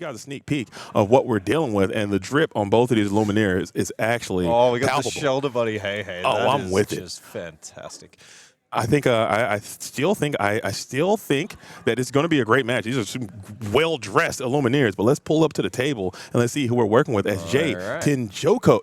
you guys a sneak peek of what we're dealing with, and the drip on both of these Lumineers is actually we got palpable. the shoulder buddy. Hey. Oh, that I'm is with it. just fantastic. I think I still think that it's going to be a great match. These are some well-dressed Lumineers, but let's pull up to the table and let's see who we're working with. As Jay Tenjoko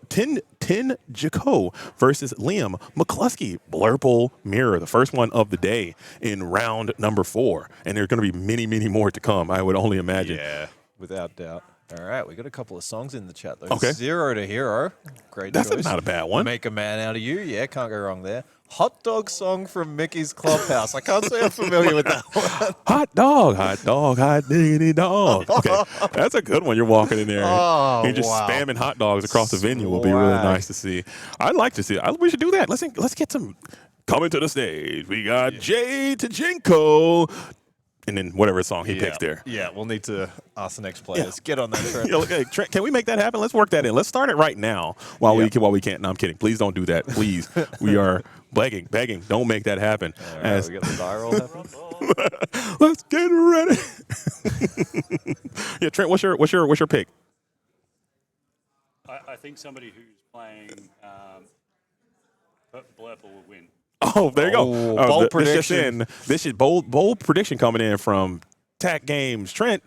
versus Liam McCluskey, Blurple Mirror, the first one of the day in round number 4, and there are going to be many, many more to come. I would only imagine. Yeah, without doubt. All right, we got a couple of songs in the chat though. Okay. 0 to Hero, great That's choice. not a bad one. Make a man out of you, yeah, can't go wrong there. Hot dog song from Mickey's Clubhouse. I can't say I'm familiar with that one. Hot diggity dog. Okay, that's a good one. You're walking in there. You're just spamming hot dogs across the venue. Will be really nice to see. I'd like to see it. We should do that. Let's get some coming to the stage. We got Jay Tajinko. And then whatever song he picks there. Yeah, we'll need to ask the next players. Get on that, Trent. Okay, Trent, can we make that happen? Let's work that in. Let's start it right now while we can't. No, I'm kidding. Please don't do that. Please. We are begging. Don't make that happen. All right, we got the die roll happening. Let's get ready. Yeah, Trent, what's your pick? I think somebody who's playing Blurple will win. Oh, there you go. Bold prediction. This is bold prediction coming in from TAC Games. Trent,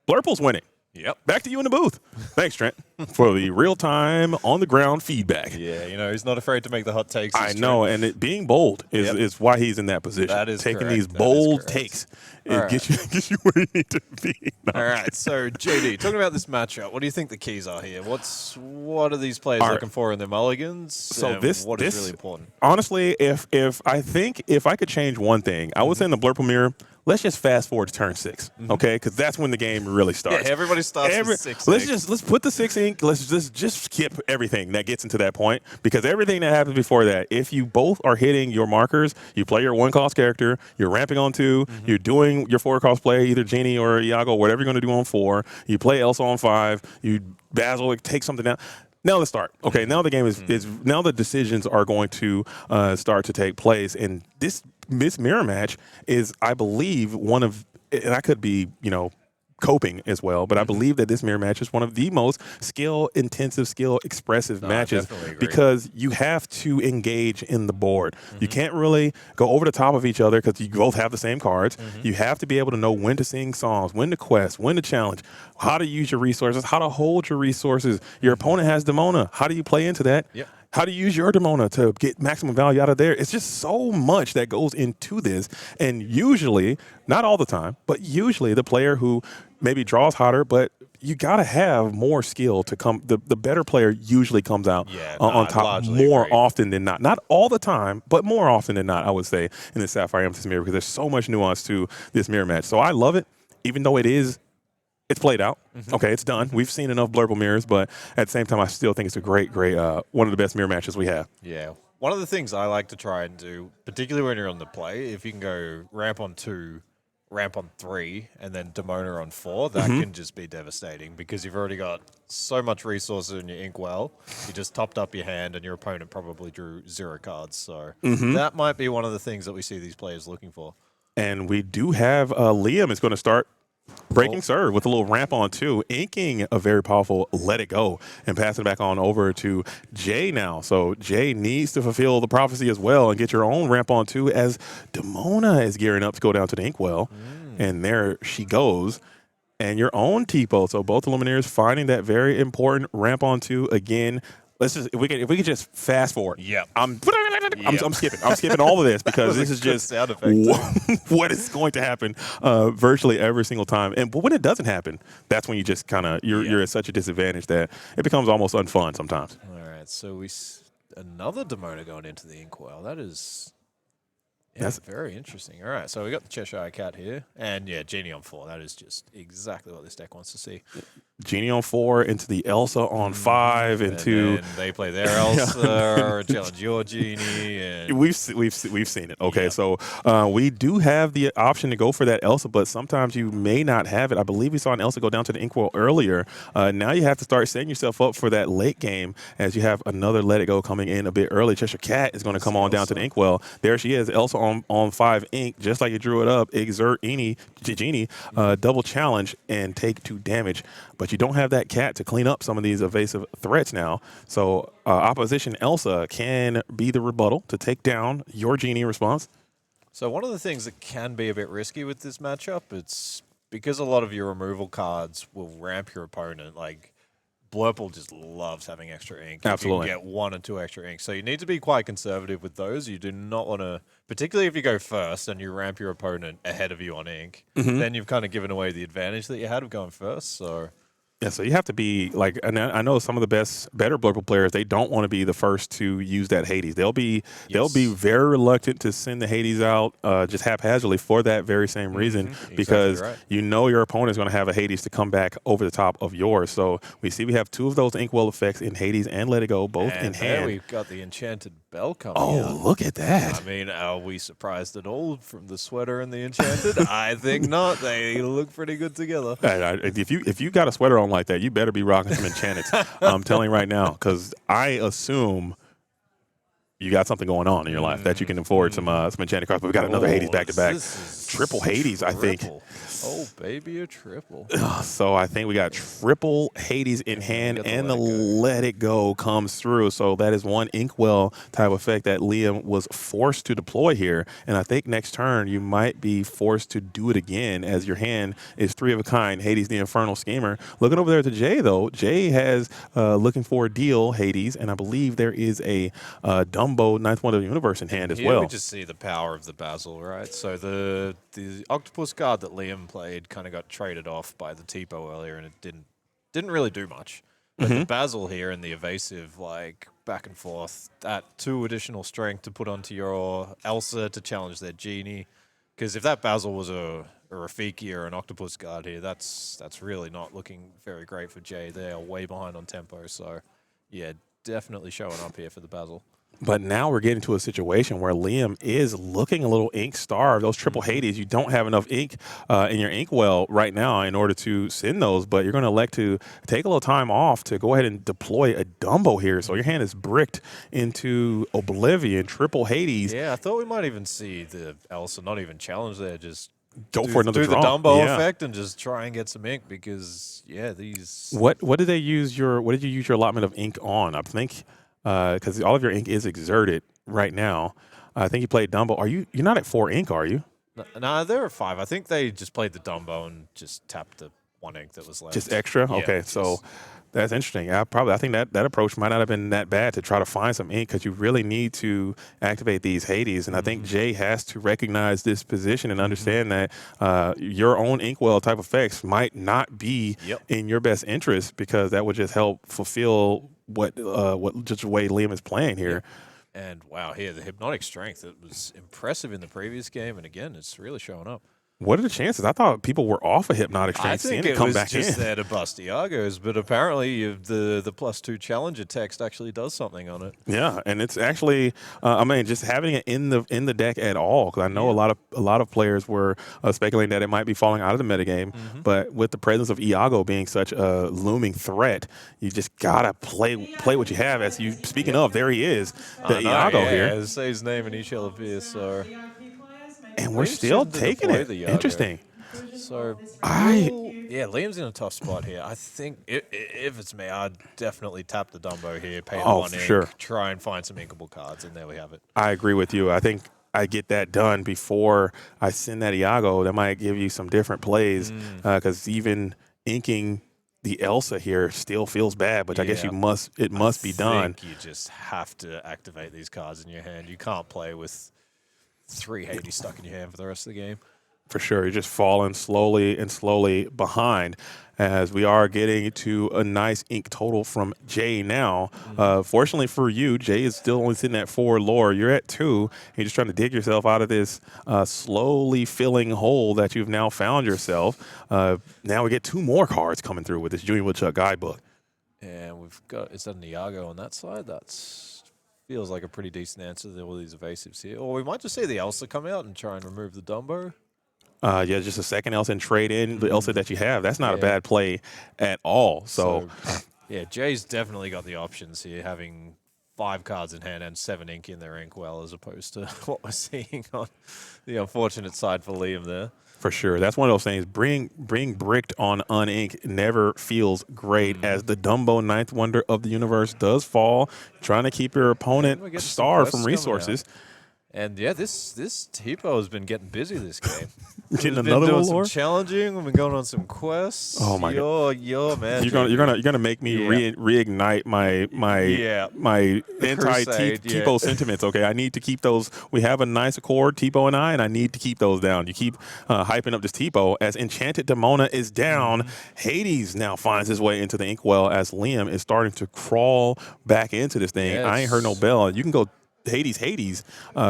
Blurple's winning. Yep. Back to you in the booth. Thanks, Trent, for the real-time, on-the-ground feedback. Yeah, he's not afraid to make the hot takes. I know, and being bold is why he's in that position. That is taking correct. these bold takes. It gets you where you need to be. No, all right, so JD, talking about this matchup, what do you think the keys are here? What are these players looking for in their mulligans? So what is really important? Honestly, if I could change one thing, I would say in the Blurple Mirror, let's just fast forward to turn 6, okay? Because that's when the game really starts. Yeah, everybody starts with 6. Let's put the 6 ink. Let's just skip everything that gets into that point, because everything that happens before that, if you both are hitting your markers, you play your 1-cost character, you're ramping on 2, you're doing your 4-cost play, either Genie or Iago, whatever you're going to do on 4. You play Elsa on 5. You Basil, take something down. Now let's start. Okay, now the game is now the decisions are going to start to take place, and this mirror match is, I believe, one of, and I could be, coping as well, but I believe that this mirror match is one of the most skill-intensive, skill-expressive matches, because you have to engage in the board. You can't really go over the top of each other because you both have the same cards. You have to be able to know when to sing songs, when to quest, when to challenge, how to use your resources, how to hold your resources. Your opponent has Demona. How do you play into that? Yep. How to use your Demona to get maximum value out of there. It's just so much that goes into this. And usually, not all the time, but usually the player who maybe draws hotter, but you got to have more skill to come. The better player usually comes out on top more often than not. Not all the time, but more often than not, I would say, in the Sapphire Amethyst mirror, because there's so much nuance to this mirror match. So I love it, even though it's played out. Okay, it's done. We've seen enough Blurple mirrors, but at the same time, I still think it's a great, one of the best mirror matches we have. Yeah. One of the things I like to try and do, particularly when you're on the play, if you can go ramp on 2, ramp on 3, and then Demona on 4, that can just be devastating, because you've already got so much resources in your inkwell. You just topped up your hand, and your opponent probably drew 0 cards. So that might be one of the things that we see these players looking for. And we do have Liam is going to start breaking serve with a little ramp on 2, inking a very powerful Let It Go, and passing it back on over to Jay now. So Jay needs to fulfill the prophecy as well and get your own ramp on 2, as Demona is gearing up to go down to the inkwell. And there she goes. And your own Tipo. So both Lumineers finding that very important ramp on 2 again. Let's just, if we could just fast forward. I'm skipping all of this, because this is just what is going to happen virtually every single time. But when it doesn't happen, that's when you just kind of you're at such a disadvantage that it becomes almost unfun sometimes. All right, so another Demona going into the inkwell. That's very interesting. All right, so we got the Cheshire Cat here, and Genie on 4. That is just exactly what this deck wants to see. Genie on 4 into the Elsa on 5 into. And they play their Elsa or challenge your Genie. And we've seen it. Okay, so we do have the option to go for that Elsa, but sometimes you may not have it. I believe we saw an Elsa go down to the inkwell earlier. Now you have to start setting yourself up for that late game, as you have another Let It Go coming in a bit early. Cheshire Cat is going to come on down to the inkwell. There she is, Elsa on 5 ink, just like you drew it up, exert any Genie, double challenge and take 2 damage. But you don't have that cat to clean up some of these evasive threats now. So opposition Elsa can be the rebuttal to take down your Genie response. So one of the things that can be a bit risky with this matchup, it's because a lot of your removal cards will ramp your opponent. Like Blurple just loves having extra ink. Absolutely. You can get 1 or 2 extra ink. So you need to be quite conservative with those. You do not want to, particularly if you go first and you ramp your opponent ahead of you on ink, then you've kind of given away the advantage that you had of going first. So Yeah, so you have to be like, and I know some of the better Blurple players, they don't want to be the first to use that Hades. They'll be very reluctant to send the Hades out just haphazardly for that very same reason, because you know your opponent's going to have a Hades to come back over the top of yours. So we have 2 of those Inkwell effects in Hades and Let It Go, both in hand. We've got the Enchanted Bell coming out. Oh, look at that. I mean, are we surprised at all from the sweater and the Enchanted? I think not. They look pretty good together. If you got a sweater on like that, you better be rocking some Enchanted. I'm telling you right now, because I assume you got something going on in your life that you can afford some Enchanted cards. But we got another Hades back to back, triple Hades, I think. Oh, baby, a triple. So I think we got triple Hades in hand, and the Let It Go comes through. So that is one Inkwell type effect that Liam was forced to deploy here. And I think next turn you might be forced to do it again, as your hand is 3 of a kind, Hades the Infernal Schemer. Looking over there to Jay, though, Jay has looking for a deal, Hades, and I believe there is a Dumbo 9th Wonder of the Universe in hand as well. We just see the power of the Basil, right? So the Octopus card that Liam played kind of got traded off by the Tipo earlier, and it didn't really do much. But the Basil here and the evasive, like, back and forth, that 2 additional strength to put onto your Elsa to challenge their Genie. Because if that Basil was a Rafiki or an Octopus guard here, that's really not looking very great for Jay. They are way behind on tempo. So, yeah, definitely showing up here for the Basil. But now we're getting to a situation where Liam is looking a little ink starved. Those triple Hades, you don't have enough ink in your inkwell right now in order to send those, but you're going to elect to take a little time off to go ahead and deploy a Dumbo here. So your hand is bricked into Oblivion, triple Hades. Yeah, I thought we might even see the Elsa not even challenge there, just go for another draw. Do the Dumbo effect and just try and get some ink, because, yeah, these... What did you use your allotment of ink on? I think... because all of your ink is exerted right now. I think you played Dumbo. You're not at 4 ink, are you? No, there are 5. I think they just played the Dumbo and just tapped the 1 ink that was left. Just extra? Yeah, okay, so that's interesting. I think that approach might not have been that bad to try to find some ink, because you really need to activate these Hades. And I think Jay has to recognize this position and understand that your own inkwell type effects might not be in your best interest, because that would just help fulfill what just the way Liam is playing here. And wow, here the hypnotic strength, it was impressive in the previous game, and again, it's really showing up. What are the chances? I thought people were off of hypnotic strength. I think it was just there to bust Iago's, but apparently the +2 challenger text actually does something on it. Yeah, and it's actually, just having it in the deck at all, because I know a lot of players were speculating that it might be falling out of the metagame, but with the presence of Iago being such a looming threat, you just gotta play what you have. As you speaking of, there he is, Iago here. Yeah, say his name and he shall appear. So. And we're still taking it. Interesting. So, Liam's in a tough spot here. I think if it's me, I'd definitely tap the Dumbo here, pay the 1 ink, try and find some inkable cards, and there we have it. I agree with you. I think I get that done before I send that Iago. That might give you some different plays, because even inking the Elsa here still feels bad, but I guess it must be done. I think you just have to activate these cards in your hand. You can't play with 3 Hades stuck in your hand for the rest of the game. For sure. You're just falling slowly behind, as we are getting to a nice ink total from Jay now. Fortunately for you, Jay is still only sitting at 4 lore. You're at 2. You're just trying to dig yourself out of this slowly filling hole that you've now found yourself. Now we get 2 more cards coming through with this Junior Woodchuck guidebook. And we've got, is that an Iago on that side? That's... feels like a pretty decent answer to all these evasives here. Or we might just see the Elsa come out and try and remove the Dumbo. Just a second Elsa and trade in the Elsa that you have. That's not a bad play at all. So Jay's definitely got the options here, having 5 cards in hand and 7 ink in their inkwell, as opposed to what we're seeing on the unfortunate side for Liam there. For sure. That's one of those things. Being bricked on unink never feels great, as the Dumbo Ninth Wonder of the universe does fall, trying to keep your opponent starved from resources. And yeah, this Tipo has been getting busy this game. Getting We've another been doing lore? some challenging. We've been going on some quests. Oh my god! Yo, man, You're gonna make me reignite my Crusade, Tipo sentiments. Okay, I need to keep those. We have a nice accord, Tipo and I need to keep those down. You keep hyping up this Tipo as Enchanted Demona is down. Hades now finds his way into the inkwell as Liam is starting to crawl back into this thing. Yes. I ain't heard no bell. You can go Hades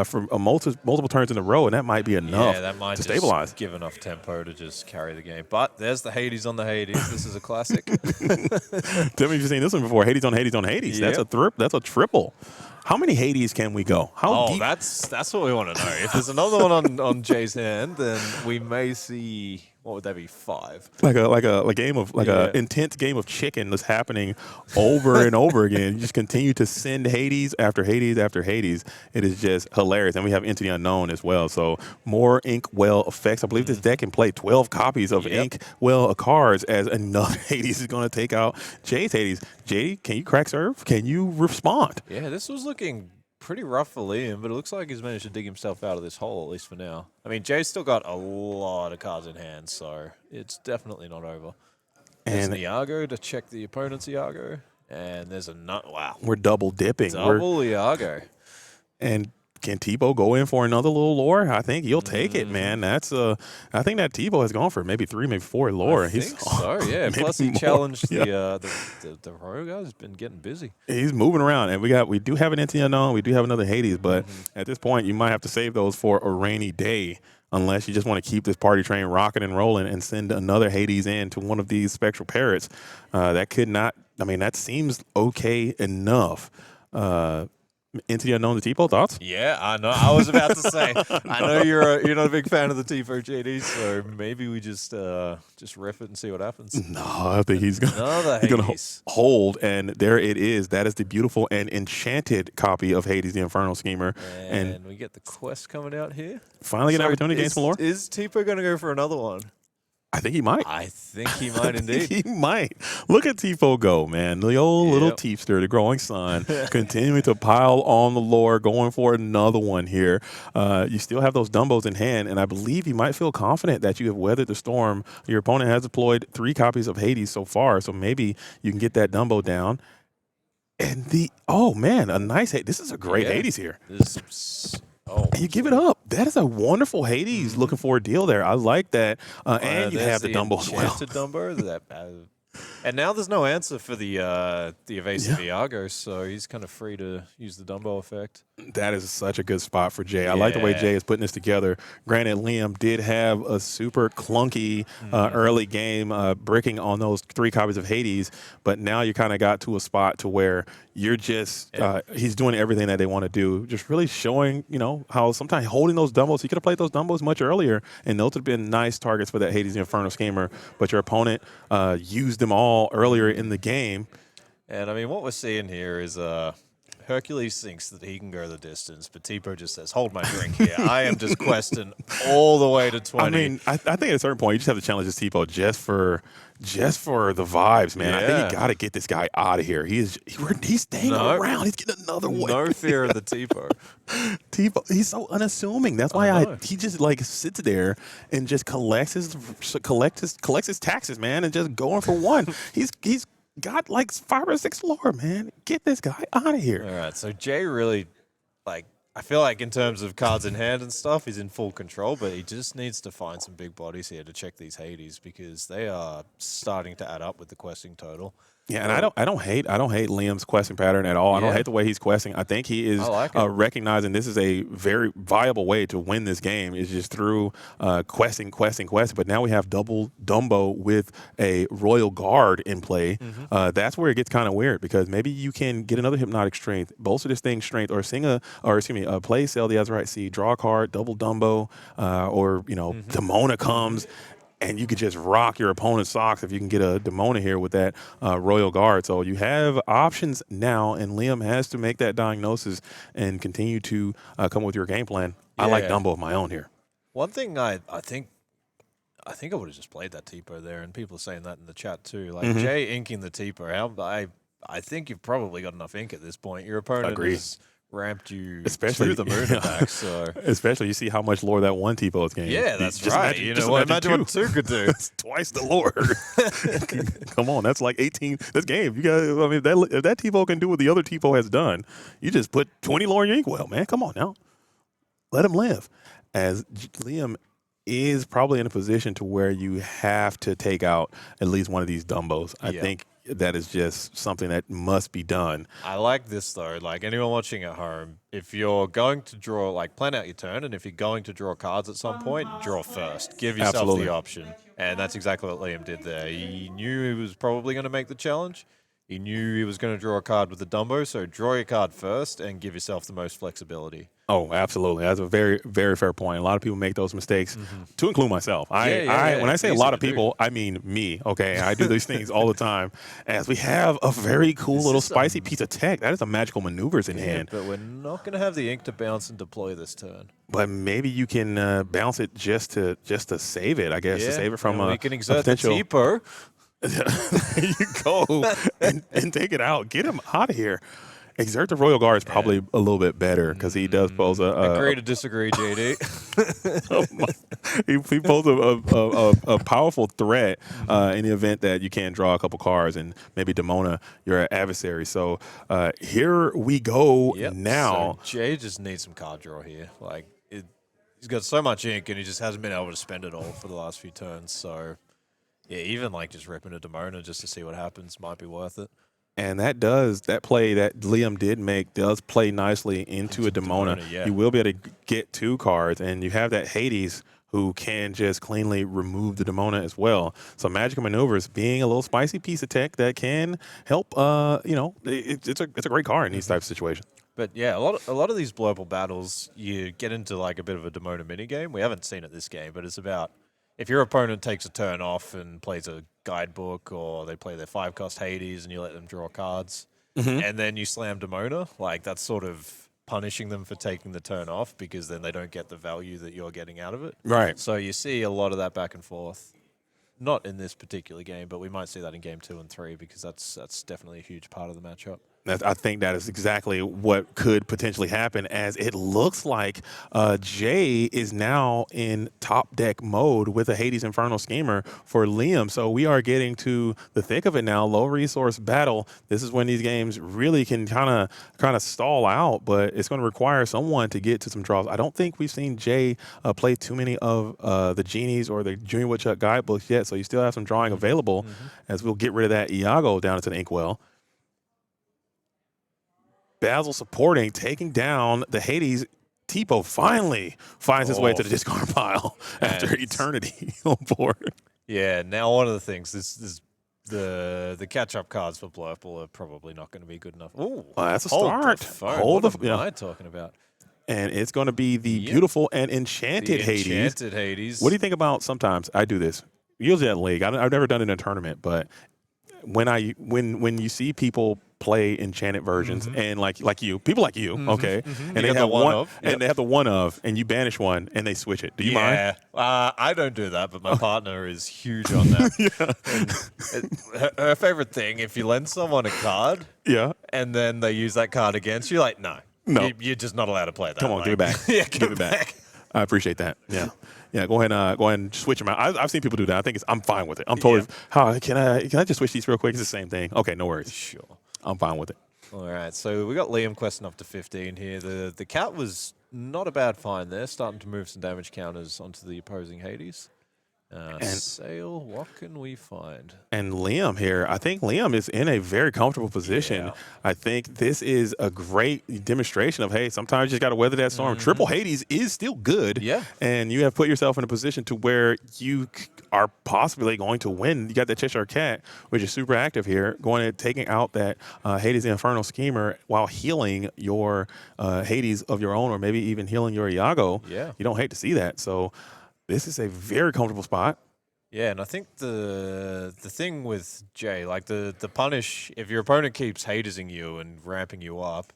for multiple turns in a row, and that might be enough that might to stabilize. give enough tempo to just carry the game. But there's the Hades on the Hades. This is a classic. Tell me if you've seen this one before. Hades on Hades on Hades. Yep. That's a triple. How many Hades can we go? How deep? That's what we want to know. If there's another one on Jay's hand, then we may see, what would that be, 5? Like a game of a intense game of chicken that's happening over and over again. You just continue to send Hades after Hades after Hades. It is just hilarious. And we have Into the Unknown as well. So more Inkwell effects. I believe this deck can play 12 copies of Inkwell cards, as another Hades is going to take out Jay's Hades. Jay, can you crack serve? Can you respond? Yeah, this was looking pretty rough for Liam, but it looks like he's managed to dig himself out of this hole, at least for now. I mean, Jay's still got a lot of cards in hand, so it's definitely not over. There's an Iago to check the opponent's Iago, and there's a nut. Wow. We're double dipping. Double Iago. And can Tebow go in for another little lore? I think he'll take it, man. I think that Tebow has gone for maybe 3, maybe 4 lore. I think so, yeah. Plus he challenged the Rogue guy. Has been getting busy. He's moving around, and we do have an Into the Unknown. We do have another Hades, but at this point, you might have to save those for a rainy day, unless you just want to keep this party train rocking and rolling and send another Hades in to one of these Spectral Parrots. That could not. I mean, that seems okay enough. Into the Unknown, the Tipo, thoughts? Yeah, I know. I was about to say, I know you're not a big fan of the Tipo, JD, so maybe we just riff it and see what happens. No, I think he's gonna hold, and there it is. That is the beautiful and enchanted copy of Hades, the Infernal Schemer. And we get the quest coming out here. Finally get an opportunity against Malore. Is Tipo going to go for another one? I think he might. I think he might indeed. He might. Look at Tifo go, man. The old little Teepster, the growing sun, continuing to pile on the lore, going for another one here. You still have those Dumbos in hand, and I believe you might feel confident that you have weathered the storm. Your opponent has deployed 3 copies of Hades so far, so maybe you can get that Dumbo down. And a nice Hades. This is a great Hades here. And you give it up. That is a wonderful Hades looking for a deal there. I like that. And you have the Dumbo as well. Dumbo, and now there's no answer for the evasive Iago, so he's kind of free to use the Dumbo effect. That is such a good spot for Jay. I like the way Jay is putting this together. Granted, Liam did have a super clunky early game bricking on those 3 copies of Hades, but now you kind of got to a spot to where you're just he's doing everything that they want to do, just really showing, how sometimes holding those Dumbos, he could have played those Dumbos much earlier, and those would have been nice targets for that Hades the Infernal Schemer, but your opponent used them all earlier in the game. And I mean, what we're seeing here is Hercules thinks that he can go the distance, but Tipo just says, hold my drink here. I am just questing all the way to 20. I mean, I think at a certain point, you just have to challenge this Tipo just for the vibes, man. I think you got to get this guy out of here. He's staying around. He's getting another one. No fear of the Tipo. Tipo, he's so unassuming. That's why he just sits there and just collects his taxes, man, and just going for one. He's got 5 or 6 lore, man. Get this guy out of here. All right, so Jay really, I feel like in terms of cards in hand and stuff, he's in full control, but he just needs to find some big bodies here to check these Hades, because they are starting to add up with the questing total. Yeah, and I don't hate Liam's questing pattern at all. I don't hate the way he's questing. I think he is recognizing this is a very viable way to win this game, is just through questing. But now we have double Dumbo with a Royal Guard in play. That's where it gets kind of weird, because maybe you can get another Hypnotic Strength, bolster this thing's strength, or play Sell the Azurite Seed, draw a card, double Dumbo, or Demona comes. and you could just rock your opponent's socks if you can get a Demona here with that Royal Guard. So you have options now, and Liam has to make that diagnosis and continue to come with your game plan. I like Dumbo of my own here. One thing I think I would have just played that Tipo there, and people are saying that in the chat too. Like Jay inking the Tipo, I think you've probably got enough ink at this point. Your opponent has ramped you Especially, to the moon and back. So especially you see how much lore that one Tipo is gaining. yeah, that's Just right. Imagine what 2 could do. That's twice the lore. Come on, that's like 18. This game, you got. I mean, if that Tipo can do what the other Tipo has done, you just put 20 lore in your inkwell, man. Come on now, let him live. As Liam is probably in a position to where you have to take out at least one of these Dumbos. I think that is just something that must be done. I like this though. Like anyone watching at home, if you're going to draw, like plan out your turn, and if you're going to draw cards at some point, draw first. Give yourself the option. And that's exactly what Liam did there. He knew he was probably going to make the challenge. He knew he was going to draw a card with the Dumbo, so draw your card first and give yourself the most flexibility. Oh, absolutely. That's a very, very fair point. A lot of people make those mistakes, to include myself. When I say a lot of people, I mean me, okay? I do these things all the time. As we have a very cool little spicy piece of tech. That is a magical maneuvers in hand. But we're not going to have the ink to bounce and deploy this turn. But maybe you can bounce it just to save it, I guess, to save it from we can exert potential. the Tipo. There you go. and take it out. Get him out of here. Exert the Royal Guard is probably a little bit better because he does pose Agree to disagree, JD. he poses a powerful threat in the event that you can't draw a couple cards and maybe Demona your adversary. So here we go now. So Jay just needs some card draw here. Like he's got so much ink and he just hasn't been able to spend it all for the last few turns. So yeah, even like just ripping a Demona just to see what happens might be worth it. And that play that Liam did make does play nicely into a Demona. You will be able to get 2 cards, and you have that Hades who can just cleanly remove the Demona as well. So Magical Maneuvers being a little spicy piece of tech that can help. It's a great card in these types of situations. But yeah, a lot of these global battles, you get into like a bit of a Demona minigame. We haven't seen it this game, but it's about if your opponent takes a turn off and plays a guidebook, or they play their 5-cost Hades and you let them draw cards, and then you slam Demona, like that's sort of punishing them for taking the turn off because then they don't get the value that you're getting out of it. Right. So you see a lot of that back and forth. Not in this particular game, but we might see that in game 2 and 3 because that's definitely a huge part of the matchup. I think that is exactly what could potentially happen, as it looks like Jay is now in top deck mode with a Hades Infernal Schemer for Liam. So we are getting to the thick of it now. Low resource battle. This is when these games really can kind of stall out, but it's going to require someone to get to some draws. I don't think we've seen Jay play too many of the Genies or the Junior Woodchuck guidebooks yet, so you still have some drawing available as we'll get rid of that Iago down into the inkwell. Basil supporting, taking down the Hades. Tipo finally finds his way to the discard pile after eternity on board. Yeah, now one of the things is the catch-up cards for Blurple are probably not going to be good enough. Ooh, that's a start. What am I talking about? And it's going to be the beautiful and enchanted Hades. Enchanted Hades. What do you think about sometimes I do this? Usually at League. I've never done it in a tournament, but when you see people play enchanted versions and like you, people like you, okay, and they have and they have the one of, and you banish one and they switch it. Do you mind? I don't do that, but my partner is huge on that. Her favorite thing, if you lend someone a card, and then they use that card against you, like no, you're just not allowed to play that. Come on, give it back. Give it back. I appreciate that. Yeah. Yeah, go ahead and switch them out. I've seen people do that. I think I'm fine with it. I'm totally. Can I just switch these real quick? It's the same thing. Okay, no worries. Sure. I'm fine with it. All right, so we got Liam questing up to 15 here. The cat was not a bad find there, starting to move some damage counters onto the opposing Hades. Sail, what can we find? And Liam here, I think Liam is in a very comfortable position. I think this is a great demonstration of, hey, sometimes you just got to weather that storm. Triple Hades is still good. Yeah. And you have put yourself in a position to where you are possibly going to win. You got that Cheshire Cat, which is super active here, going and taking out that Hades Infernal Schemer while healing your Hades of your own, or maybe even healing your Iago. Yeah. You don't hate to see that. So this is a very comfortable spot. Yeah, and I think the thing with Jay, like the punish, if your opponent keeps Hadesing you and ramping you up,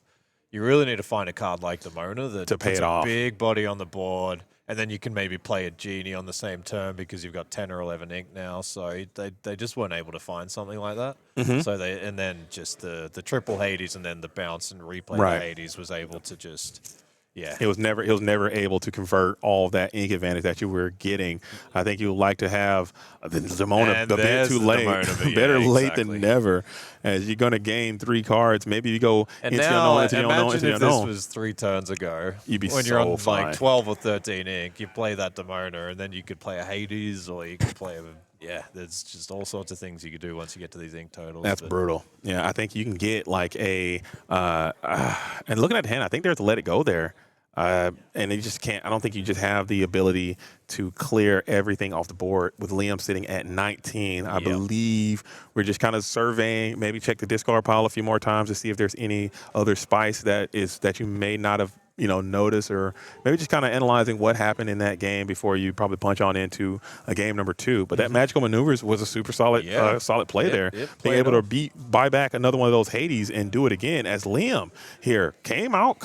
you really need to find a card like Demona that To pay puts it a off. big body on the board, and then you can maybe play a Genie on the same turn because you've got 10 or 11 ink now. So they just weren't able to find something like that. So and then just the triple Hades and then the bounce and replay Right. the Hades was able to just. Yeah. He was never able to convert all of that ink advantage that you were getting. I think you would like to have the Demona And a bit there's too the late. Demona, but yeah, Better late exactly. than never. As you're going to gain 3 cards. Maybe you go And into the now, unknown, into the unknown, into imagine the if this unknown. was 3 turns ago. You'd be when you're so on fine. like 12 or 13 ink, you play that Demona, and then you could play a Hades, or you could play a. Yeah, there's just all sorts of things you could do once you get to these ink totals. That's brutal. Yeah, I think you can get like a and looking at the hand, I think there's a let it go there. And you just can't. I don't think you just have the ability to clear everything off the board with Liam sitting at 19. I believe we're just kind of surveying. Maybe check the discard pile a few more times to see if there's any other spice that you may not have noticed, or maybe just kind of analyzing what happened in that game before you probably punch on into a game number 2. But that magical maneuvers was a super solid solid play there. Being able to buy back another one of those Hades and do it again, as Liam here came out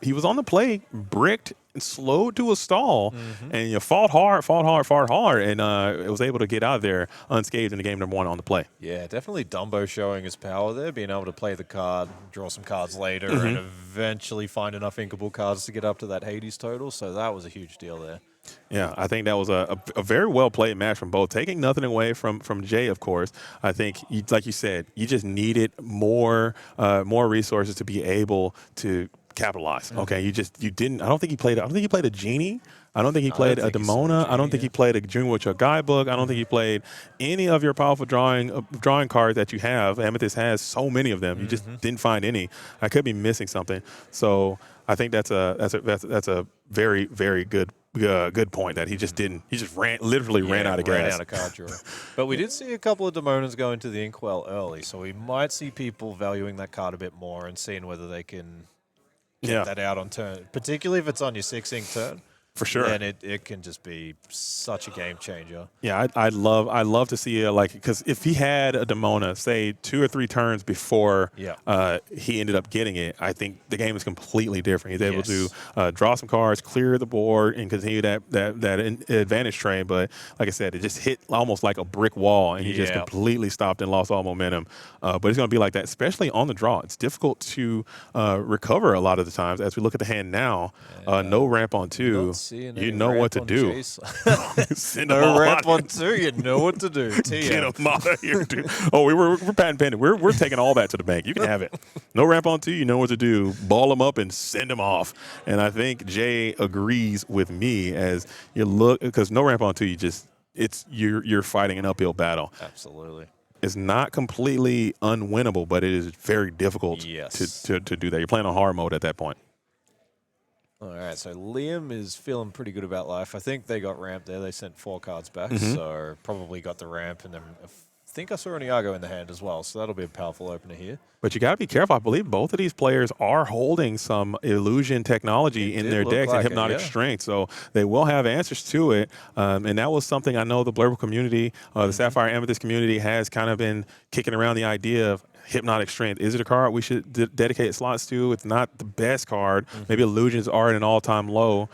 he was on the play, bricked and slowed to a stall, and you fought hard, and it was able to get out of there unscathed in the game number 1 on the play. Yeah, definitely Dumbo showing his power there, being able to play the card, draw some cards later, and eventually find enough inkable cards to get up to that Hades total. So that was a huge deal there. Yeah, I think that was a very well played match from both. Taking nothing away from Jay, of course. I think, like you said, you just needed more resources to be able to capitalize. Okay, you didn't. I don't think he played a Genie. I don't think he played a Demona. I don't think he played a June Witch guidebook. I don't think he played any of your powerful drawing cards that you have. Amethyst has so many of them. You just didn't find any. I could be missing something. So I think that's a very, very good point that he just didn't. He just ran out of gas. Ran out of card draw. But we did see a couple of Demonas go into the Inkwell early, so we might see people valuing that card a bit more and seeing whether they can get that out on turn, particularly if it's on your 6 ink turn. For sure. Then it can just be such a game changer. Yeah, I'd love to see because if he had a Demona, say 2 or 3 turns before he ended up getting it, I think the game is completely different. He's able to draw some cards, clear the board, and continue that advantage train. But like I said, it just hit almost like a brick wall, and he just completely stopped and lost all momentum. But it's going to be like that, especially on the draw. It's difficult to recover a lot of the times. As we look at the hand now, no ramp on 2. You know what to do. No ramp on 2. You know what to do. Get him out of here, dude. Oh, we're patent pending. We're taking all that to the bank. You can have it. No ramp on 2. You know what to do. Ball him up and send him off. And I think Jay agrees with me as you look, because no ramp on 2. You're fighting an uphill battle. Absolutely. It's not completely unwinnable, but it is very difficult to do that. You're playing on hard mode at that point. All right, so Liam is feeling pretty good about life. I think they got ramped there. They sent 4 cards back, so probably got the ramp. And then I think I saw an Iago in the hand as well, so that'll be a powerful opener here. But you got to be careful. I believe both of these players are holding some illusion technology in their decks and hypnotic strength, so they will have answers to it. And that was something I know the Blurble community, the Sapphire Amethyst community, has kind of been kicking around the idea of hypnotic strength. Is it a card we should dedicate slots to? It's not the best card. Maybe illusions are at an all-time low.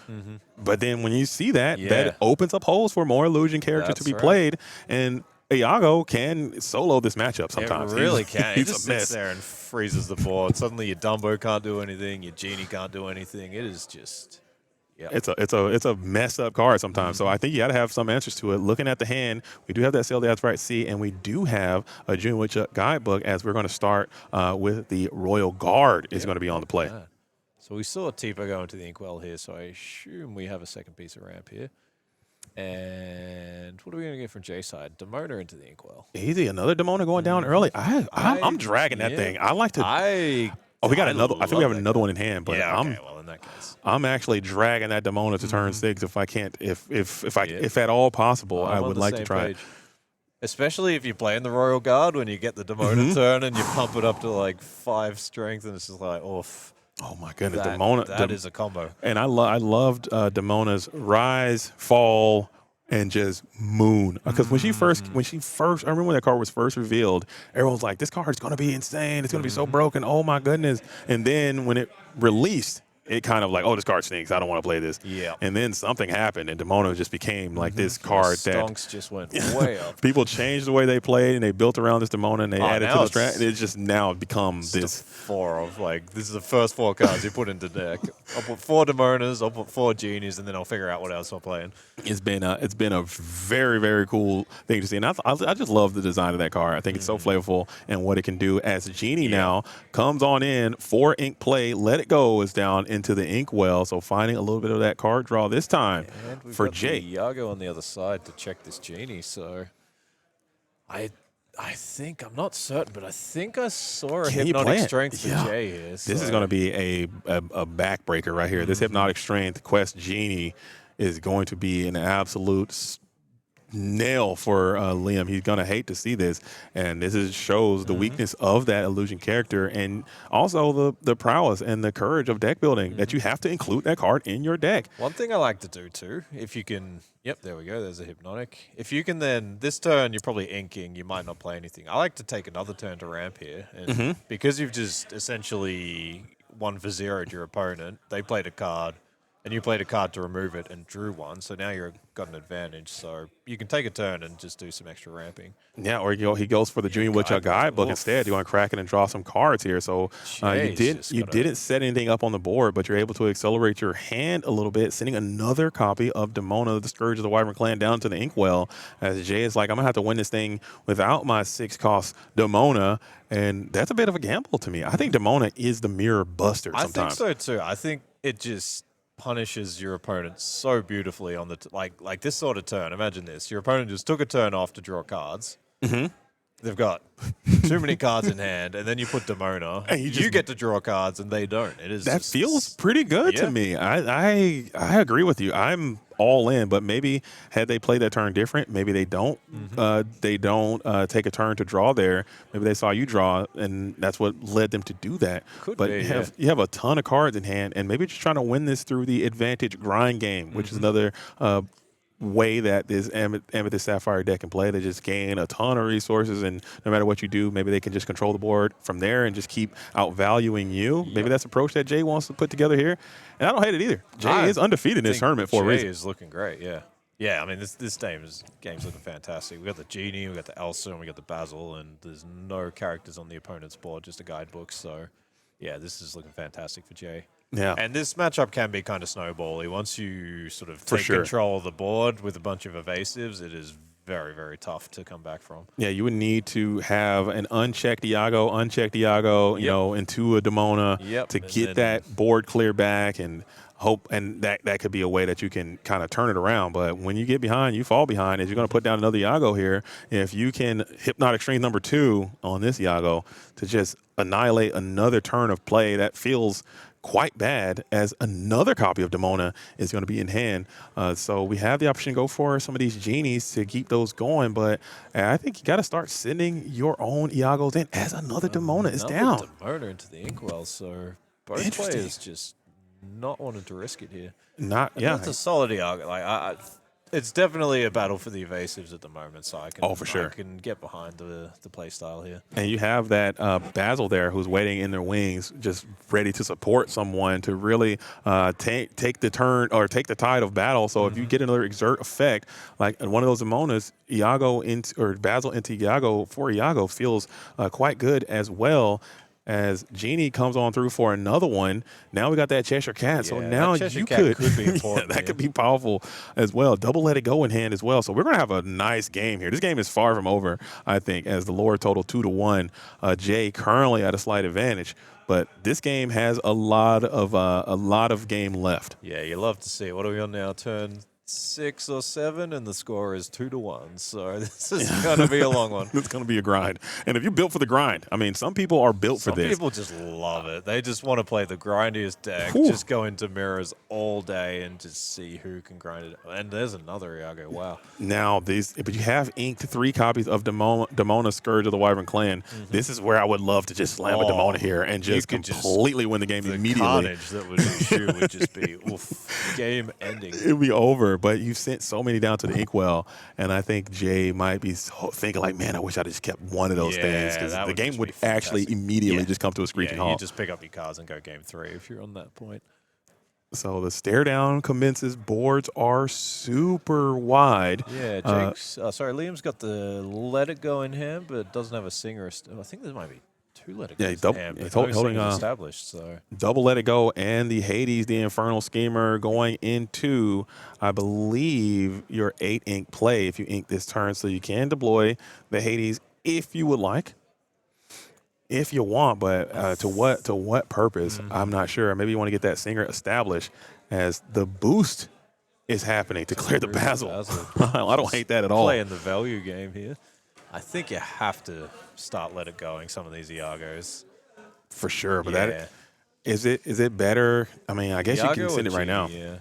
But then when you see that, that opens up holes for more illusion characters to be played. And Iago can solo this matchup sometimes. It really can. He just a mess. sits there and freezes the board. Suddenly your Dumbo can't do anything. Your Genie can't do anything. It is just... It's a messed up card sometimes. So I think you got to have some answers to it. Looking at the hand, we do have that Sail the Outright Sea, and we do have a June Witch guidebook as we're going to start with the Royal Guard is going to be on the play. So we saw Tipo go into the Inkwell here, so I assume we have a second piece of ramp here. And what are we going to get from Jay's side? Demona into the Inkwell. Easy. Another Demona going down early. I'm dragging that thing. I like to... we got another. I think we have another one in hand, but well, in that case, I'm actually dragging that Demona to turn 6 if I can't, if at all possible, I would like to try it. Especially if you're playing the Royal Guard when you get the Demona turn and you pump it up to like 5 strength, and it's just like, oof. Oh my goodness, Demona! That is a combo. And I loved Demona's rise, fall, and just moon. Because when she first, I remember when that card was first revealed, everyone was like, this card's going to be insane. It's going to be so broken. Oh my goodness. And then when it released, it kind of like, oh, this card stinks. I don't want to play this. Yeah. And then something happened, and Demona just became like this card that Stonks just went way up. people changed the way they played, and they built around this Demona, and they added to now the strat. It's just now become this. Four of like this is the first 4 cards you put into deck. I'll put 4 Demonas, I'll put 4 Genies, and then I'll figure out what else I'm playing. It's been a very, very cool thing to see, and I just love the design of that card. I think it's so flavorful, and what it can do as Genie now comes on in for ink play. Let It Go is down into the ink well, so finding a little bit of that card draw this time And we've for got Jay. the Iago on the other side to check this Genie. So I think I'm not certain, but I think I saw a Can you play Hypnotic it? Strength for Yeah. Jay here. This is so- going to be a backbreaker right here. This Hypnotic Strength Quest Genie is going to be an absolute nail for Liam. He's going to hate to see this, and this shows the weakness of that illusion character, and also the prowess and the courage of deck building that you have to include that card in your deck. One thing I like to do too, if you can, yep, there we go, there's a Hypnotic. If you can then, this turn you're probably inking, you might not play anything. I like to take another turn to ramp here, and because you've just essentially 1 for 0'd your opponent, they played a card, and you played a card to remove it and drew 1, so now you've got an advantage. So you can take a turn and just do some extra ramping. Yeah, or he goes for the Junior Woodchuck guidebook Oof. instead. You want to crack it and draw some cards here. So Jay's you just didn't set anything up on the board, but you're able to accelerate your hand a little bit, sending another copy of Demona, the Scourge of the Wyvern Clan, down to the inkwell. As Jay is like, I'm gonna have to win this thing without my 6-cost Demona, and that's a bit of a gamble to me. I think Demona is the mirror buster sometimes. I think so too. I think it just punishes your opponent so beautifully on the like this sort of turn. Imagine this: your opponent just took a turn off to draw cards. They've got too many cards in hand, and then you put Demona, And you get to draw cards, and they don't. It is That just, feels pretty good Yeah. to me. I agree with you. I'm all in, but maybe had they played that turn different, maybe they don't. They don't take a turn to draw there. Maybe they saw you draw, and that's what led them to do that. Could but be, you have a ton of cards in hand, and maybe just trying to win this through the advantage grind game, which is another way that this Amethyst Sapphire deck can play. They just gain a ton of resources, and no matter what you do, maybe they can just control the board from there and just keep outvaluing you. Maybe that's the approach that Jay wants to put together here. And I don't hate it either. Jay is undefeated in this think tournament for a Jay reason. is looking great. Yeah. Yeah, I mean, this game's looking fantastic. We got the Genie, we got the Elsa, and we got the Basil, and there's no characters on the opponent's board, just a guidebook. So, yeah, this is looking fantastic for Jay. Yeah. And this matchup can be kind of snowbally. Once you sort of For take sure. control of the board with a bunch of evasives, it is very, very tough to come back from. Yeah, you would need to have an unchecked Iago, you know, into a Demona Yep, to and get then- that board clear back and hope, and that could be a way that you can kind of turn it around. But when you get behind, you fall behind. As you're going to put down another Iago here, if you can Hypnotic Strength number 2 on this Iago to just annihilate another turn of play, that feels quite bad, as another copy of Demona is going to be in hand. So we have the option to go for some of these Genies to keep those going, but I think you got to start sending your own Iagos in as another Demona is down. Demona into the inkwell, so both Interesting. players just not wanting to risk it here. Yeah. That's a solid Iago. Like, it's definitely a battle for the evasives at the moment, so I can, Oh, for sure. I can get behind the play style here. And you have that Basil there who's waiting in their wings, just ready to support someone to really take the turn or take the tide of battle. So if you get another exert effect, like one of those Demonas, Iago or Basil into Iago for Iago feels quite good as well. As Genie comes on through for another one, now we got that Cheshire Cat. So Yeah, now that Cheshire you Cat could be important that here. could be powerful as well. Double Let It Go in hand as well. So we're gonna have a nice game here. This game is far from over, I think, as the lower total 2-1. Jay currently at a slight advantage, but this game has a lot of game left. Yeah, you love to see it. What are we on now? Turn 6 or 7, and the score is 2-1. So this is going to be a long one. It's going to be a grind. And if you're built for the grind, I mean, some people are built for Some this. people just love it. They just want to play the grindiest deck, Whew. just go into mirrors all day and just see who can grind it. And there's another Iago. Wow. Now, but you have inked 3 copies of Demona Scourge of the Wyvern Clan. This is where I would love to just slam a Demona here and you just could just- completely win the game The immediately. carnage that would ensue would just be oof, game ending. It'd be over. but you've sent so many down to the inkwell, and I think Jay might be thinking like, man, I wish I just kept one of those things, because the game would actually immediately just come to a screeching halt. You just pick up your cards and go game 3 if you're on that point. So the stare down commences. Boards are super wide. Yeah, Liam's got the Let It Go in hand, but doesn't have a singer. I think there might be 2 Let It Go's in hand, but no singer's established. So double Let It Go and the Hades, the Infernal Schemer, going into, I believe, your 8 ink play if you ink this turn, so you can deploy the Hades if you would like. If you want, but to what purpose? I'm not sure. Maybe you want to get that singer established as the boost is happening to clear the Basil. I don't hate that at all. Playing the value game here. I think you have to start Let It Going some of these Iagos. For sure, but that is it better? I mean, I guess Iago you can send it right now. Yeah.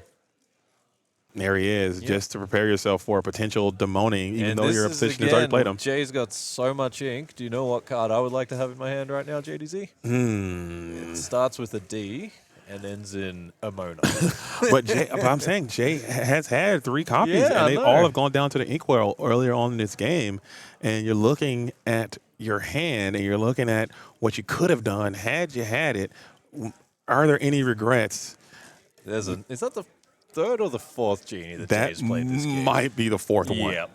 There he is, just to prepare yourself for a potential demoning, even though your opposition has already played him. Jay's got so much ink. Do you know what card I would like to have in my hand right now, JDZ? It starts with a D and ends in a Mona. but I'm saying Jay has had 3 copies, and they all have gone down to the inkwell earlier on in this game. And you're looking at your hand, and you're looking at what you could have done had you had it. Are there any regrets? Is that the 3rd or the 4th genie that Jay's played this game? That might be the 4th one. Yep.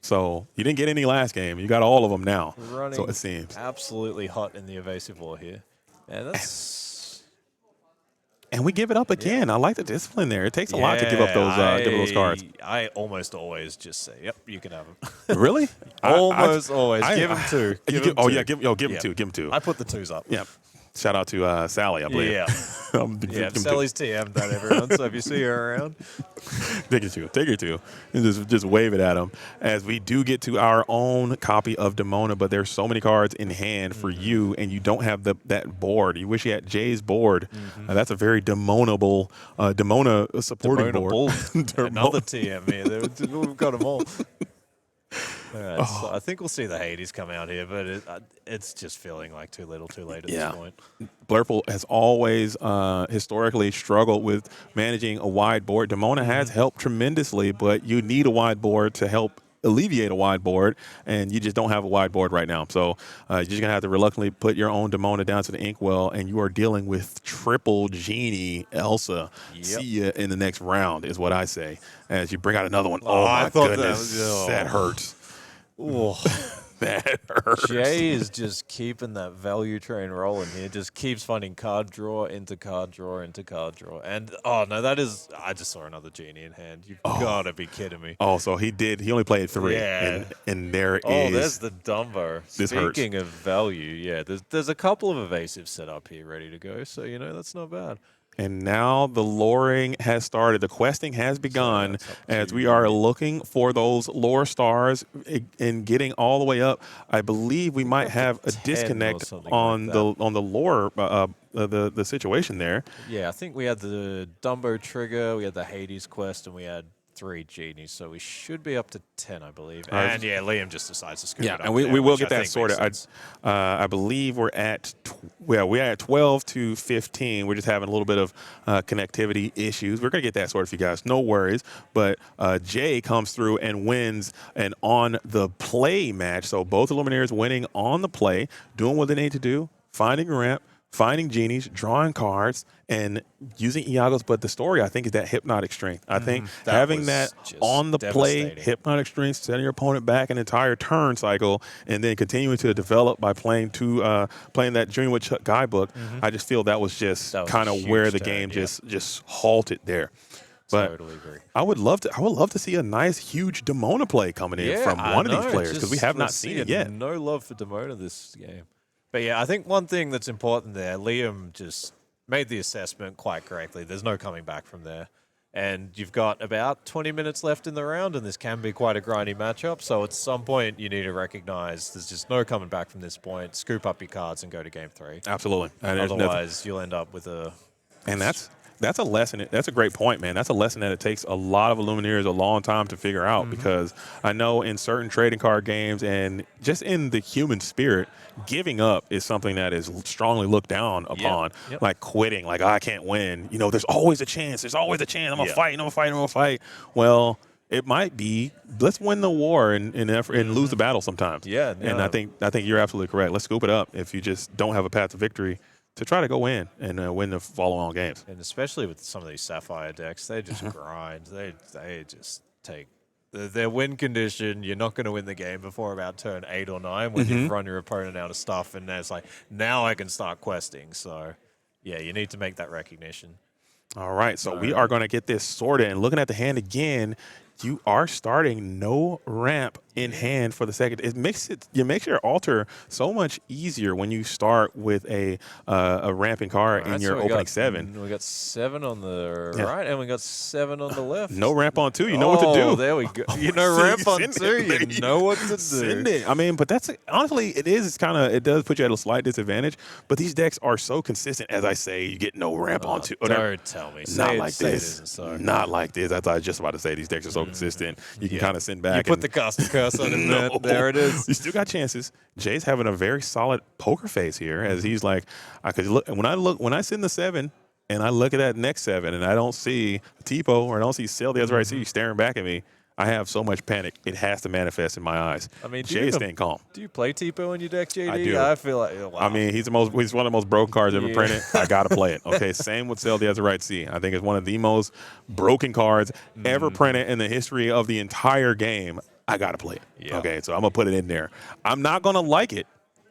So you didn't get any last game. You got all of them now. Running so it seems. Absolutely hot in the evasive war here. And that's... And we give it up again. I like the discipline there. It takes a lot to give up those cards. I almost always just say, yep, you can have them. Really? always. Give them 2. Give them 2. Give them 2. I put the 2s up. Yep. Shout out to Sally, I believe. Yeah. Sally's TM'd that, everyone. So if you see her around, take your 2, and just wave it at them. As we do get to our own copy of Demona, but there's so many cards in hand for you, and you don't have that board. You wish you had Jay's board. That's a very Demona supporting board. Another TM here. We've got them all. All right, so I think we'll see the Hades come out here, but it's just feeling like too little, too late at this point. Blurple has always historically struggled with managing a wide board. Demona has helped tremendously, but you need a wide board to help alleviate a wide board, and you just don't have a wide board right now. So you're just going to have to reluctantly put your own Demona down to the inkwell, and you are dealing with triple Genie Elsa. See you in the next round is what I say, as you bring out another one. Oh my goodness. That hurts. Oh. That hurts. Jay is just keeping that value train rolling here. Just keeps finding card draw into card draw into card draw. And, I just saw another Genie in hand. You've got to be kidding me. Oh, so he only played 3. Yeah. And there is. Oh, there's the Dumbo. This Speaking hurts. of value, there's a couple of evasives set up here ready to go. So, that's not bad. And now the luring has started. The questing has begun as we are looking for those lore stars and getting all the way up. I believe we might have a disconnect on the lore, the situation there. Yeah, I think we had the Dumbo trigger, we had the Hades quest, and we had 3 Genies, so we should be up to 10, I believe. And Liam just decides to scoop it up. And we will get that sorted. I believe we're at 12 to 15. We're just having a little bit of connectivity issues. We're going to get that sorted for you guys. No worries. But Jay comes through and wins an on the play match. So both Luminaires winning on the play, doing what they need to do, finding a ramp, finding Genies, drawing cards, and using Iagos. But the story, I think, is that hypnotic strength. I think having that on the play, hypnotic strength, setting your opponent back an entire turn cycle, and then continuing to develop by playing that Dreamwood Chuck guidebook, I just feel that was just kind of where the game just halted there. But totally agree. I would love to see a nice, huge Demona play coming in from one of these players, because we have not seen it yet. No love for Demona this game. But yeah, I think one thing that's important there, Liam just made the assessment quite correctly. There's no coming back from there. And you've got about 20 minutes left in the round, and this can be quite a grindy matchup. So at some point, you need to recognize there's just no coming back from this point. Scoop up your cards and go to game 3. Absolutely. And otherwise, you'll end up with a... And That's a lesson. That's a great point, man. That's a lesson that it takes a lot of Illumineers a long time to figure out because I know in certain trading card games and just in the human spirit, giving up is something that is strongly looked down upon. Yep. Like quitting, like I can't win. You know, there's always a chance. There's always a chance. I'm gonna fight. I'm gonna fight. I'm gonna fight. Well, it might be let's win the war and lose the battle sometimes. Yeah, And I think you're absolutely correct. Let's scoop it up if you just don't have a path to victory to try to go in and win the follow-on games. And especially with some of these Sapphire decks, they just grind. They just take their win condition. You're not going to win the game before about turn 8 or 9 when you've run your opponent out of stuff, and it's like, now I can start questing. So, yeah, you need to make that recognition. All right, so we are going to get this sorted. And looking at the hand again, you are starting no ramp in hand for the second. It makes your altar so much easier when you start with a ramping card in your opening 7. We got 7 on the right, and we got 7 on the left. No ramp on 2. You know what to do. There we go. You know ramp on 2. You know what to do. Send it. I mean, but that's honestly, it does put you at a slight disadvantage. But these decks are so consistent. As I say, you get no ramp on 2. Don't tell me. Not like this. Not like this. I was just about to say these decks are so consistent. You can kind of send back. You put the casting curse on it. No. There it is. You still got chances. Jay's having a very solid poker face here, as he's like, I could look when I send the 7 and I look at that next 7 and I don't see Tipo or I don't see Sell the Other Right See staring back at me. I have so much panic, it has to manifest in my eyes. I mean, Jay's staying calm. Do you play Tipo in your deck, JD? I do. I feel like, wow. I mean, he's one of the most broken cards ever printed. I got to play it. Okay, same with Sell the Other Right See. I think it's one of the most broken cards ever printed in the history of the entire game. I got to play it. Yeah. Okay, so I'm going to put it in there. I'm not going to like it,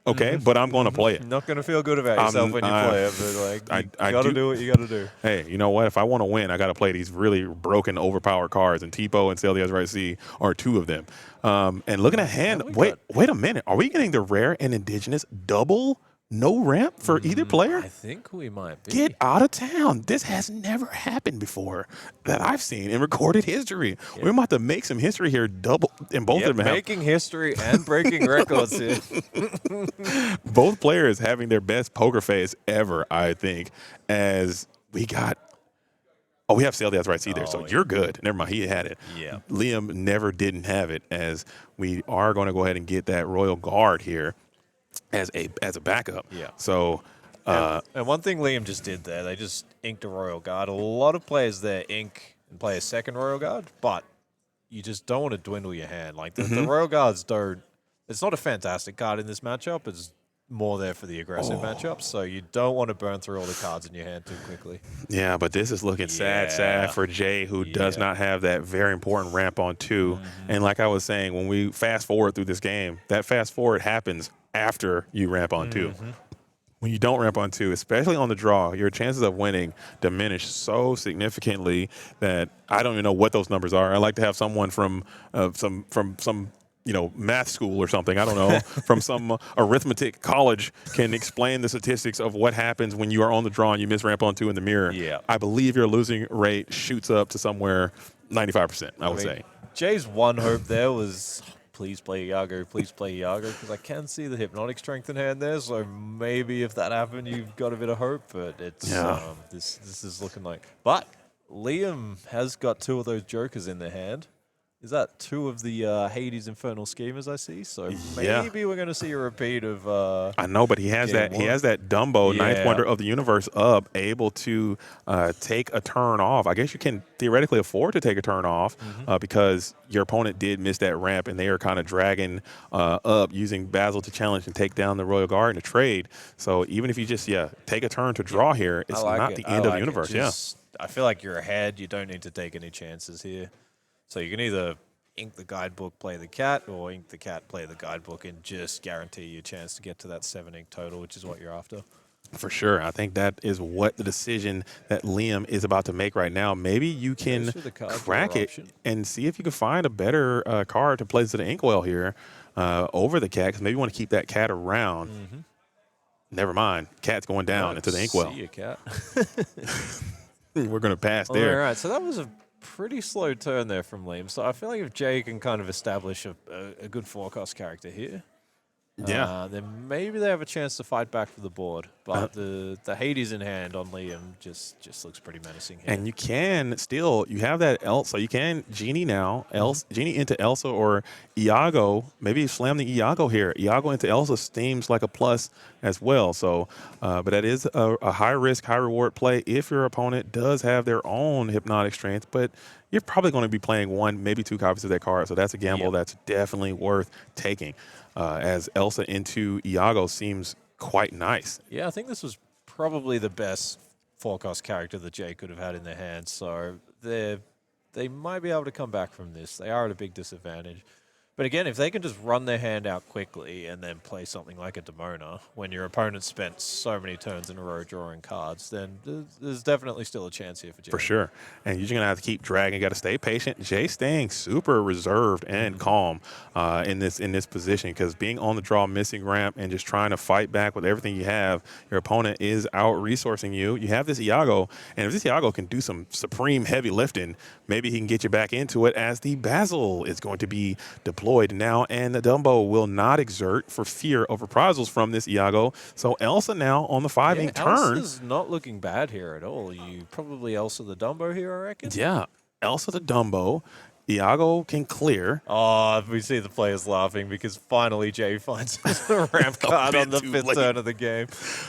okay, but I'm going to play it. You're not going to feel good about yourself when you play it, but like, I you got to do what you got to do. Hey, you know what? If I want to win, I got to play these really broken, overpowered cards, and Tipo and Sell the Other Right See are 2 of them. And looking at hand, wait a minute. Are we getting the rare and indigenous double no ramp for either player? I think we might be. Get out of town. This has never happened before that I've seen in recorded history. Yeah. We're about to make some history here, double in both of them. Making history and breaking records here. Both players having their best poker face ever, I think, as we got. Oh, we have Sell the Other Right See there, so you're good. Never mind, he had it. Yeah. Liam never didn't have it, as we are going to go ahead and get that Royal Guard here as a backup. Yeah. So, and one thing Liam just did there, they just inked a Royal Guard. A lot of players there ink and play a second Royal Guard, but you just don't want to dwindle your hand. Like the Royal Guards don't. It's not a fantastic card in this matchup. It's more there for the aggressive matchups, so you don't want to burn through all the cards in your hand too quickly. Yeah, but this is looking sad for Jay, who does not have that very important ramp on 2. And like I was saying, when we fast forward through this game, that fast forward happens after you ramp on 2. When you don't ramp on 2, especially on the draw, your chances of winning diminish so significantly that I don't even know what those numbers are. I like to have someone from some math school or something, I don't know, from some arithmetic college can explain the statistics of what happens when you are on the draw and you miss ramp on 2 in the mirror. Yeah. I believe your losing rate shoots up to somewhere 95%, I would say. Jay's one hope there was, please play Iago, because I can see the Hypnotic Strength in hand there, so maybe if that happened, you've got a bit of hope, but it's this is looking like. But Liam has got 2 of those Jokers in their hand. Is that 2 of the Hades Infernal Schemers I see? So maybe we're going to see a repeat of. I know, but he has that. He has that Dumbo Ninth Wonder of the Universe up, able to take a turn off. I guess you can theoretically afford to take a turn off because your opponent did miss that ramp, and they are kind of dragging up, using Basil to challenge and take down the Royal Guard in a trade. So even if you just take a turn to draw here, it's not the end of the universe. I feel like you're ahead. You don't need to take any chances here. So you can either ink the guidebook, play the cat, or ink the cat, play the guidebook, and just guarantee you a chance to get to that 7 ink total, which is what you're after. For sure. I think that is what the decision that Liam is about to make right now. Maybe you can crack it and see if you can find a better card to place to the Inkwell here over the cat, because maybe you want to keep that cat around. Never mind. Cat's going down into the Inkwell. See you, cat. We're going to pass there. All right, so that was a pretty slow turn there from Liam. So I feel like if Jay can kind of establish a good forecast character here, Yeah. then maybe they have a chance to fight back for the board. But the Hades in hand on Liam just looks pretty menacing here. And you can still, you have that Elsa. You can Genie now, Genie into Elsa or Iago. Maybe you slam the Iago here. Iago into Elsa seems like a plus as well. So, but that is a high risk, high reward play if your opponent does have their own hypnotic strength. But you're probably going to be playing one, maybe two copies of that card. So that's a gamble that's definitely worth taking. As Elsa into Iago seems quite nice. Yeah, I think this was probably the best forecast character that Jay could have had in their hands. So they might be able to come back from this. They are at a big disadvantage. But again, if they can just run their hand out quickly and then play something like a Demona, when your opponent spent so many turns in a row drawing cards, then there's definitely still a chance here for Jay. For sure. And you're going to have to keep dragging. You got to stay patient. Jay staying super reserved and calm in this position, because being on the draw, missing ramp, and just trying to fight back with everything you have, your opponent is out-resourcing you. You have this Iago, and if this Iago can do some supreme heavy lifting, maybe he can get you back into it, as the Basil is going to be deployed now, and the Dumbo will not exert for fear of reprisals from this Iago. So Elsa now on the 5-ink turn. Elsa's not looking bad here at all. You probably Elsa the Dumbo here, I reckon. Yeah, Elsa the Dumbo. Iago can clear. Oh, we see the players laughing because finally Jay finds a ramp card on the 5th turn of the game.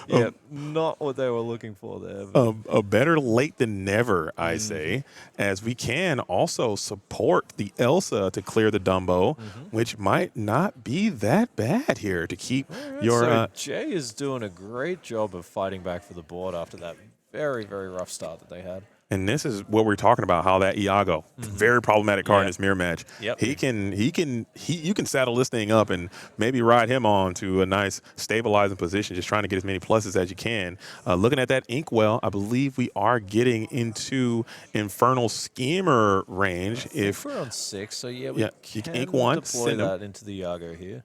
Yeah, not what they were looking for there. A better late than never, I say, as we can also support the Elsa to clear the Dumbo, which might not be that bad here to keep your... So Jay is doing a great job of fighting back for the board after that very, very rough start that they had. And this is what we're talking about, how that Iago, very problematic card in this mirror match. Yep. You can saddle this thing up and maybe ride him on to a nice stabilizing position, just trying to get as many pluses as you can. Looking at that Inkwell, I believe we are getting into Infernal Schemer range. If we're on 6, so yeah, we can ink one, deploy send him. that into the Iago here.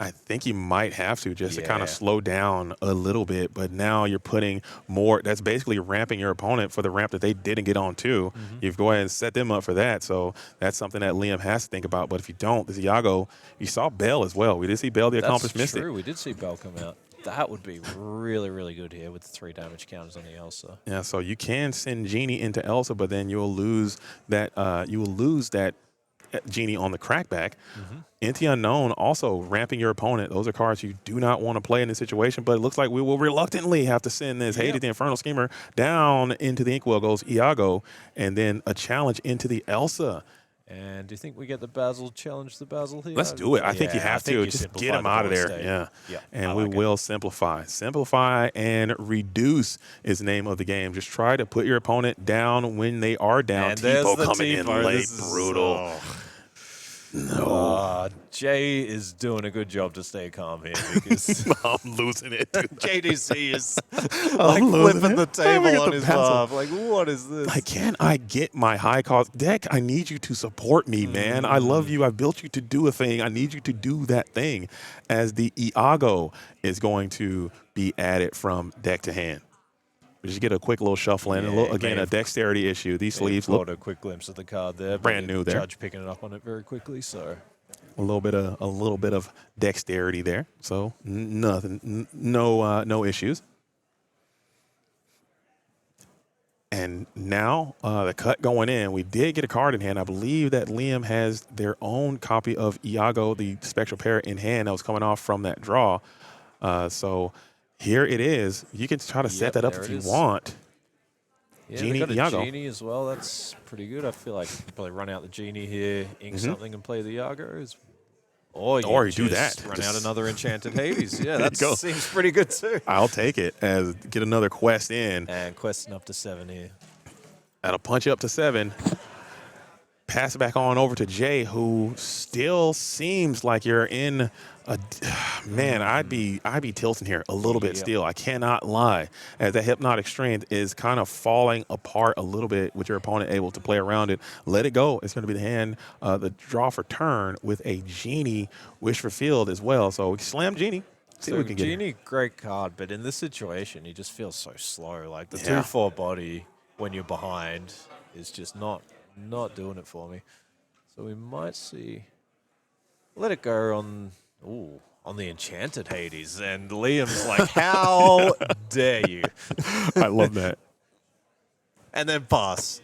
I think you might have to, just to kind of slow down a little bit. But now you're putting more. That's basically ramping your opponent for the ramp that they didn't get on to. You go ahead and set them up for that. So that's something that Liam has to think about. But if you don't, this Iago, you saw Bell as well. We did see Bell the Accomplished Mystic. That's true. We did see Bell come out. That would be really, really good here with the 3 damage counters on the Elsa. Yeah, so you can send Genie into Elsa, but then you'll lose that. Genie on the crackback. Into Unknown also ramping your opponent. Those are cards you do not want to play in this situation, but it looks like we will reluctantly have to send this Hades the Infernal Schemer down into the Inkwell goes Iago, and then a challenge into the Elsa. And do you think we get the Basil challenge the Basil here? Let's do it. I think you have to. Just get him out of there. Yeah. And we will simplify. Simplify and reduce is the name of the game. Just try to put your opponent down when they are down. Tipo coming in late. Brutal. No. Jay is doing a good job to stay calm here because I'm losing it. JDZ is like flipping the table on his behalf. Like, what is this? Like, can I get my high cost deck? I need you to support me, man. I love you. I built you to do a thing. I need you to do that thing. As the Iago is going to be added from deck to hand. We just get a quick little shuffle in. Again, a dexterity issue. These sleeves look a quick glimpse of the card there. Brand new there. Judge picking it up on it very quickly. So a little bit of dexterity there. So nothing, no issues. And now the cut going in. We did get a card in hand. I believe that Liam has their own copy of Iago, the Spectral Parrot, in hand that was coming off from that draw. So here it is. You can try to set that up if you want. Yeah, Genie, got a Iago. Genie as well. That's pretty good. I feel like you could probably run out the Genie here, ink something, and play the Iagos. Or you do that. Run out another Enchanted Hades. Yeah, that seems pretty good too. I'll take it as get another quest in. And questing up to 7 here. That'll punch you up to 7. Pass it back on over to Jay, who still seems like you're in a man. I'd be tilting here a little bit still. I cannot lie, as that hypnotic strength is kind of falling apart a little bit with your opponent able to play around it. Let it go. It's going to be the hand, the draw for turn with a Genie wish fulfilled as well. So slam Genie. See what we can get. Genie, great card, but in this situation, he just feels so slow. Like the 2/4 body when you're behind is just not doing it for me. So we might see. Let it go on Ooh, on the Enchanted Hades. And Liam's like, how dare you? I love that. And then pass.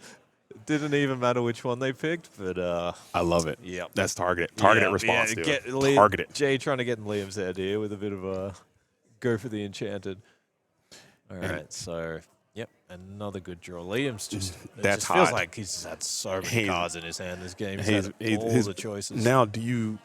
Didn't even matter which one they picked, but I love it. yeah. That's targeted response, dude. Targeted. Jay trying to get in Liam's head here with a bit of a go for the Enchanted. All right, so yep, another good draw. Liam's just it That's just feels hot. like he's had so many cards in his hand this game. He's had He's- all his- the choices. Now,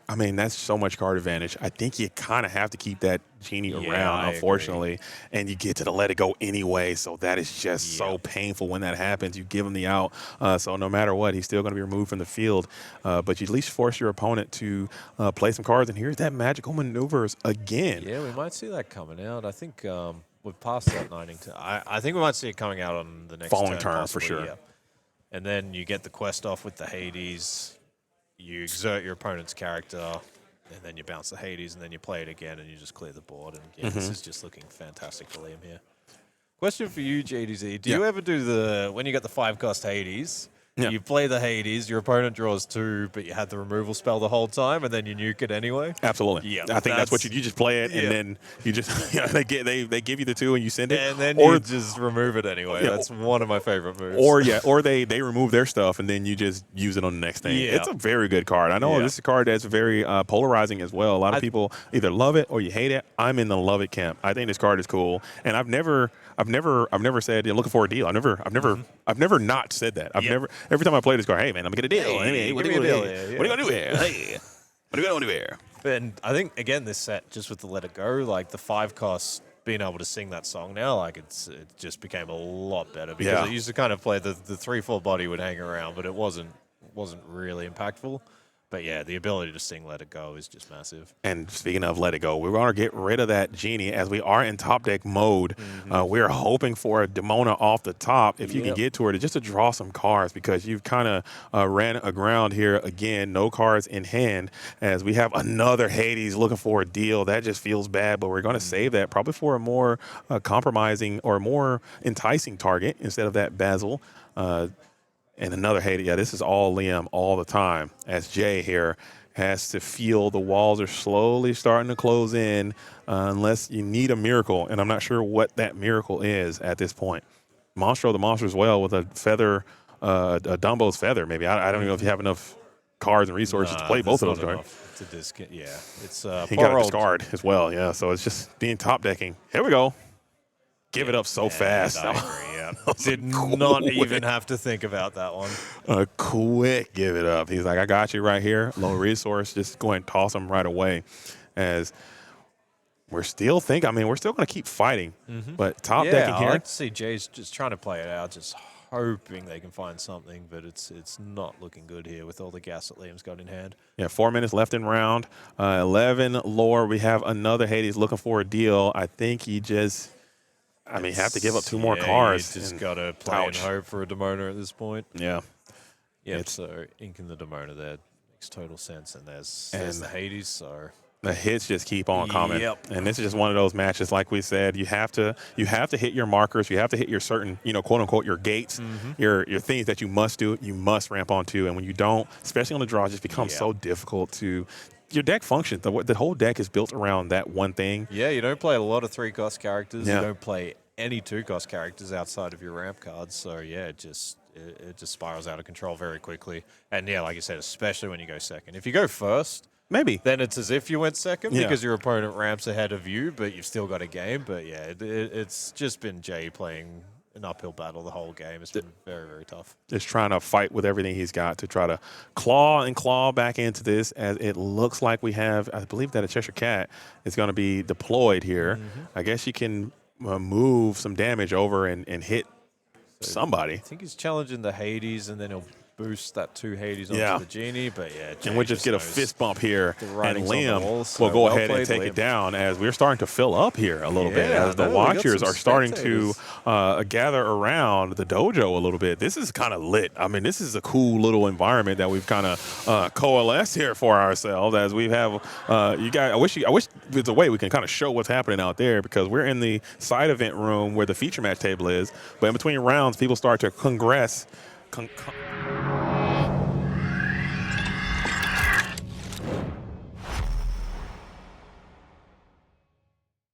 I mean, that's so much card advantage. I think you kind of have to keep that genie Yeah, around, I unfortunately. And you get to the let it go anyway. So that is just so Yep. painful when that happens. You give him the out. So no matter what, he's still going to be removed from the field. But you at least force your opponent to play some cards. And here's that magical maneuvers again. Yeah, we might see that coming out. I think we're past that Nightingale. I think we might see it coming out on the next Following turn, for possibly, sure. Yeah. And then you get the quest off with the Hades. You exert your opponent's character, and then you bounce the Hades, and then you play it again, and you just clear the board. And yeah, this is just looking fantastic for Liam here. Question for you, JDZ. Do you ever do when you get the 5-cost Hades, Yeah. you play the Hades, your opponent draws 2, but you had the removal spell the whole time, and then you nuke it anyway? Absolutely. Yeah, I think that's what that's- you just play it, yeah. and then you just they give you the 2 and you send it, And then or you just remove it anyway. Yeah, That's one of my favorite moves. or they remove their stuff and then you just use it on the next thing. Yeah. It's a very good card. I know Yeah. this is a card that's very polarizing as well. A lot of people either love it or you hate it. I'm in the love it camp. I think this card is cool, and I've never said looking for a deal. I've never not said that. I've Yep. never every time I play this card, hey man, let me get a deal. Hey, what are give you me a gonna deal, do? yeah, What are you gonna do here? Hey, what are you gonna do here? And I think, again, this set, just with the Let It Go, like the 5-cost, being able to sing that song now, like it just became a lot better because Yeah. it used to kind of play the 3/4 body would hang around, but it wasn't really impactful. But yeah, the ability to sing Let It Go is just massive. And speaking of let it go, we're going to get rid of that genie as we are in top deck mode. We're hoping for a Demona off the top if you can Yep. get to it, just to draw some cards because you've kind of ran aground here again. No cards in hand as we have another Hades looking for a deal. That just feels bad, but we're going to save that probably for a more compromising or more enticing target instead of that Basil. And another Hades. Yeah, this is all Liam all the time as Jay here has to feel the walls are slowly starting to close in unless you need a miracle. And I'm not sure what that miracle is at this point. Monstro the monster as well with a feather, a Dumbo's feather maybe. I don't even know if you have enough cards and resources to play both of those cards. Yeah, it's He poor got a old discard as well, yeah. So it's just being top decking. Here we go. Give it up so fast. I agree, yeah. was Did quick. not even have to think about that one. A quick give it up. He's like, I got you right here. Low resource. Just go ahead and toss him right away. As we're still we're still going to keep fighting. But top decking I here. like to see Jay's just trying to play it out, just hoping they can find something, but it's not looking good here with all the gas that Liam's got in hand. Yeah, 4 minutes left in round. 11 lore. We have another Hades looking for a deal. I think he just, have to give up 2 more cards. You just and- got to play and ouch. hope for a Demona at this point. Yeah. Yeah, so inking the Demona there makes total sense, and there's the Hades, so... The hits just keep on coming. Yep. And this is just one of those matches, like we said, you have to hit your markers, you have to hit your certain, quote unquote, your gates, your things that you must do, you must ramp onto. And when you don't, especially on the draw, it just becomes so difficult to your deck functions. The whole deck is built around that one thing. Yeah, you don't play a lot of 3-cost characters. Yeah. You don't play any 2-cost characters outside of your ramp cards. So yeah, it just spirals out of control very quickly. And yeah, like you said, especially when you go second. If you go first, Maybe. then it's as if you went second Yeah. because your opponent ramps ahead of you, but you've still got a game. But yeah, it's just been Jay playing an uphill battle the whole game. It's been very, very tough. Just trying to fight with everything he's got to try to claw back into this, as it looks like we have, I believe that a Cheshire Cat is going to be deployed here. I guess you can move some damage over and hit somebody. I think he's challenging the Hades, and then he'll boost that 2 Hades onto Yeah. the Genie. But yeah, Jay And we'll just get a knows fist bump here, the and writing's on the Liam wall, so will go well ahead and played, take Liam. it down as we're starting to fill up here a little bit, Yeah, as the I know, we got watchers some are starting to spectators. gather around the dojo a little bit. This is kind of lit. This is a cool little environment that we've kind of coalesced here for ourselves, as we have you guys. I wish there's a way we can kind of show what's happening out there, because we're in the side event room where the feature match table is, but in between rounds, people start to congress.